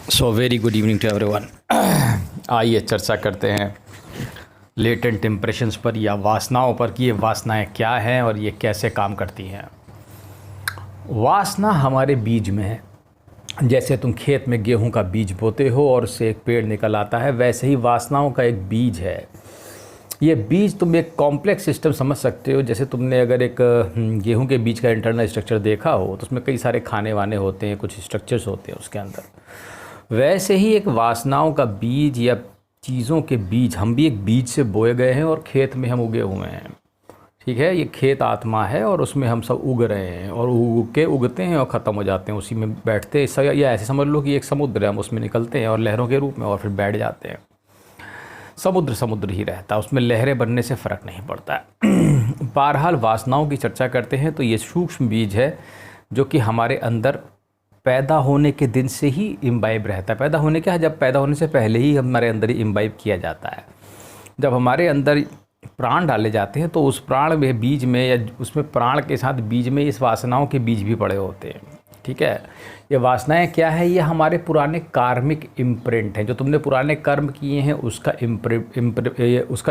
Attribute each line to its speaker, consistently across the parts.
Speaker 1: So very good evening to everyone. आइए चर्चा करते हैं लेटेंट इम्प्रेशंस पर या वासनाओं पर कि ये वासनाएं क्या हैं और ये कैसे काम करती हैं। वासना हमारे बीज में है। जैसे तुम खेत में गेहूं का बीज बोते हो और उससे एक पेड़ निकल आता है, वैसे ही वासनाओं का एक बीज है। ये बीज तुम एक कॉम्प्लेक्स सिस्टम समझ सकते हो। जैसे तुमने अगर एक गेहूं के बीज का इंटरनल स्ट्रक्चर देखा हो तो उसमें कई सारे खाने वाने होते हैं, कुछ स्ट्रक्चर्स होते हैं उसके अंदर। वैसे ही एक वासनाओं का बीज या चीज़ों के बीज, हम भी एक बीज से बोए गए हैं और खेत में हम उगे हुए हैं। ठीक है, ये खेत आत्मा है और उसमें हम सब उग रहे हैं और उग के उगते हैं और ख़त्म हो जाते हैं, उसी में बैठते हैं। या ऐसे समझ लो कि एक समुद्र है, हम उसमें निकलते हैं और लहरों के रूप में और फिर बैठ जाते हैं। समुद्र समुद्र ही रहता है, उसमें लहरें बनने से फ़र्क नहीं पड़ता है। बहरहाल वासनाओं की चर्चा करते हैं तो ये सूक्ष्म बीज है जो कि हमारे अंदर पैदा होने के दिन से ही इम्बाइब रहता है। पैदा होने क्या है, जब पैदा होने से पहले ही हमारे अंदर ही इम्बाइब किया जाता है। जब हमारे अंदर प्राण डाले जाते हैं तो उस प्राण में, बीज में, या उसमें प्राण के साथ बीज में इस वासनाओं के बीज भी पड़े होते हैं। ठीक है, ये वासनाएं क्या है? ये हमारे पुराने कार्मिक इम्प्रिंट हैं। जो तुमने पुराने कर्म किए हैं उसका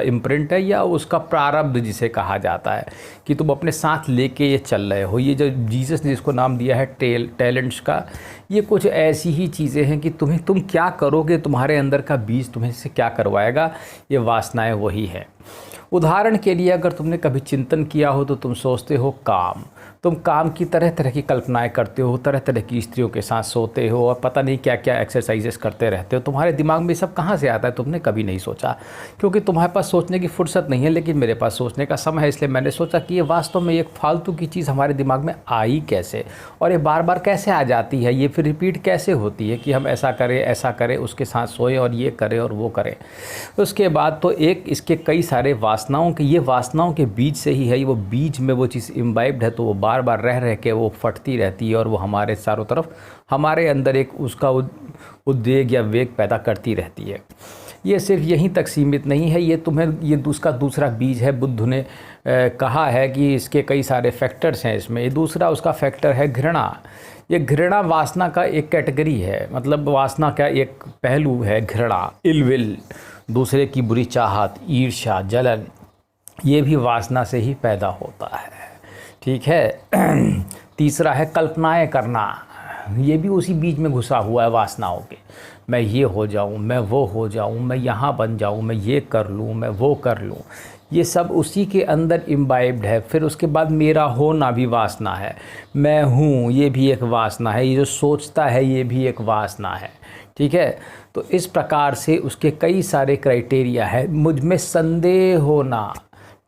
Speaker 1: इम्प्रिंट है, या उसका प्रारब्ध जिसे कहा जाता है कि तुम अपने साथ लेके ये चल रहे हो। ये जो जीसस ने इसको नाम दिया है टैलेंट्स का, ये कुछ ऐसी ही चीज़ें हैं कि तुम क्या करोगे, तुम्हारे अंदर का बीज तुम्हें से क्या करवाएगा। ये वासनाएं वही है। उदाहरण के लिए अगर तुमने कभी चिंतन किया हो तो तुम सोचते हो काम, तुम काम की तरह तरह की कल्पनाएं करते हो, तरह तरह की स्त्रियों के साथ सोते हो और पता नहीं क्या क्या एक्सरसाइजेस करते रहते हो। तुम्हारे दिमाग में सब कहाँ से आता है तुमने कभी नहीं सोचा, क्योंकि तुम्हारे पास सोचने की फुर्सत नहीं है। लेकिन मेरे पास सोचने का समय है, इसलिए मैंने सोचा कि ये वास्तव में एक फालतू की चीज़ हमारे दिमाग में आई कैसे और ये बार बार कैसे आ जाती है, ये फिर रिपीट कैसे होती है कि हम ऐसा करें, उसके साथ सोएं और ये करें और वो करें। उसके बाद तो एक इसके कई सारे वासनाओं के, ये वासनाओं के बीज से ही है। वो बीज में वो चीज़ इम्बाइब्ड है तो वो बार बार रह के वो फटती रहती है और वो हमारे चारों तरफ, हमारे अंदर एक उसका उद्वेग या वेग पैदा करती रहती है। ये सिर्फ यहीं तक सीमित नहीं है, ये उसका दूसरा बीज है। बुद्ध ने कहा है कि इसके कई सारे फैक्टर्स हैं इसमें। ये दूसरा उसका फैक्टर है घृणा। ये घृणा वासना का एक कैटेगरी है, मतलब वासना का एक पहलू है घृणा, इलविल, दूसरे की बुरी चाहत, ईर्ष्या, जलन। ये भी वासना से ही पैदा होता है। ठीक है। तीसरा है कल्पनाएं करना। ये भी उसी बीज में घुसा हुआ है वासनाओं के। मैं ये हो जाऊं, मैं वो हो जाऊं, मैं यहाँ बन जाऊं, मैं ये कर लूं, मैं वो कर लूं। ये सब उसी के अंदर इम्बाइब्ड है। फिर उसके बाद मेरा होना भी वासना है। मैं हूँ, ये भी एक वासना है। ये जो सोचता है ये भी एक वासना है। ठीक है, तो इस प्रकार से उसके कई सारे क्राइटेरिया है। मुझ में संदेह होना,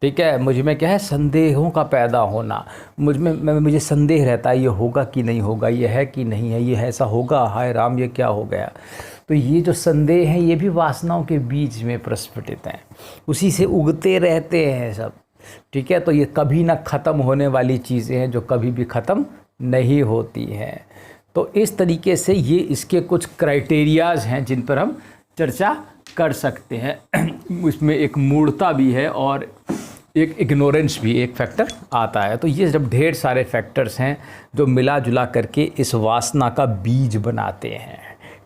Speaker 1: ठीक है, मुझ में क्या है, संदेहों का पैदा होना। मुझे संदेह रहता है ये होगा कि नहीं होगा, ये है कि नहीं है, ये ऐसा होगा, हाय राम ये क्या हो गया। तो ये जो संदेह हैं ये भी वासनाओं के बीच में प्रस्फुटित हैं, उसी से उगते रहते हैं सब। ठीक है, तो ये कभी ना ख़त्म होने वाली चीज़ें हैं जो कभी भी ख़त्म नहीं होती हैं। तो इस तरीके से ये इसके कुछ क्राइटेरियाज़ हैं जिन पर हम चर्चा कर सकते हैं। इसमें एक मूढ़ता भी है और एक इग्नोरेंस भी एक फैक्टर आता है। तो ये जब ढेर सारे फैक्टर्स हैं जो मिला जुला करके इस वासना का बीज बनाते हैं।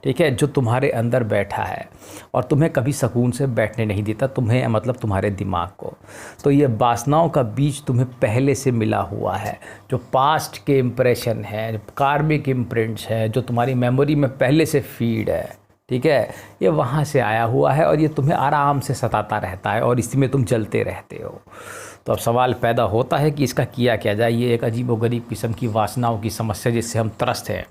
Speaker 1: ठीक है, जो तुम्हारे अंदर बैठा है और तुम्हें कभी सुकून से बैठने नहीं देता, तुम्हें मतलब तुम्हारे दिमाग को। तो ये वासनाओं का बीज तुम्हें पहले से मिला हुआ है, जो पास्ट के इम्प्रेशन है, कार्मिक इम्प्रिंट्स है, जो तुम्हारी मेमोरी में पहले से फीड है। ठीक है, ये वहाँ से आया हुआ है और ये तुम्हें आराम से सताता रहता है और इसी में तुम जलते रहते हो। तो अब सवाल पैदा होता है कि इसका किया क्या जाए। ये एक अजीबोगरीब किस्म की वासनाओं की समस्या जिससे हम त्रस्त हैं।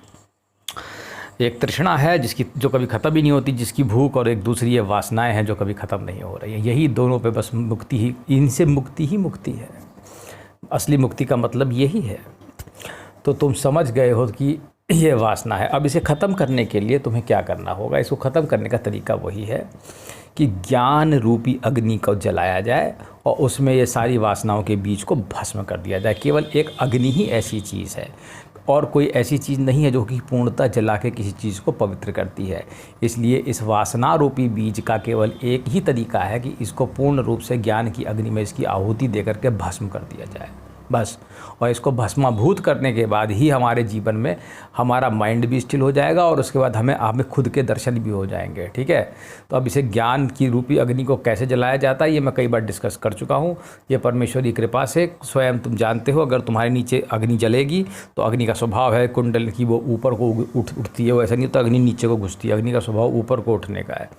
Speaker 1: एक तृष्णा है जो कभी ख़त्म ही नहीं होती, जिसकी भूख, और एक दूसरी ये वासनाएं हैं जो कभी ख़त्म नहीं हो रही है। यही दोनों पे बस मुक्ति ही, इनसे मुक्ति ही मुक्ति है। असली मुक्ति का मतलब यही है। तो तुम समझ गए हो कि ये वासना है। अब इसे ख़त्म करने के लिए तुम्हें क्या करना होगा? इसको ख़त्म करने का तरीका वही है कि ज्ञान रूपी अग्नि को जलाया जाए और उसमें ये सारी वासनाओं के बीज को भस्म कर दिया जाए। केवल एक अग्नि ही ऐसी चीज़ है और कोई ऐसी चीज़ नहीं है जो कि पूर्णतः जला के किसी चीज़ को पवित्र करती है। इसलिए इस वासना रूपी बीज का केवल एक ही तरीका है कि इसको पूर्ण रूप से ज्ञान की अग्नि में इसकी आहुति देकर के भस्म कर दिया जाए। बस। और इसको भस्माभूत करने के बाद ही हमारे जीवन में हमारा माइंड भी स्टिल हो जाएगा और उसके बाद हमें खुद के दर्शन भी हो जाएंगे। ठीक है, तो अब इसे ज्ञान की रूपी अग्नि को कैसे जलाया जाता है ये मैं कई बार डिस्कस कर चुका हूँ। ये परमेश्वर की कृपा से स्वयं तुम जानते हो। अगर तुम्हारे नीचे अग्नि जलेगी तो अग्नि का स्वभाव है कुंडल की वो ऊपर को उठती है, वैसा नहीं तो अग्नि नीचे को घुसती है। अग्नि का स्वभाव ऊपर को उठने का है।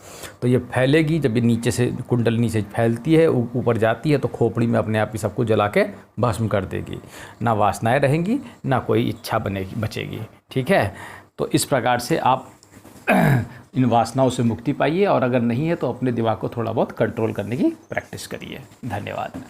Speaker 1: तो ये फैलेगी, जब ये नीचे से कुंडलनी से फैलती है ऊपर जाती है तो खोपड़ी में अपने आप ही सब कुछ जला के भस्म कर देगी। ना वासनाएं रहेंगी, ना कोई इच्छा बचेगी। ठीक है, तो इस प्रकार से आप इन वासनाओं से मुक्ति पाइए और अगर नहीं है तो अपने दिमाग को थोड़ा बहुत कंट्रोल करने की प्रैक्टिस करिए। धन्यवाद।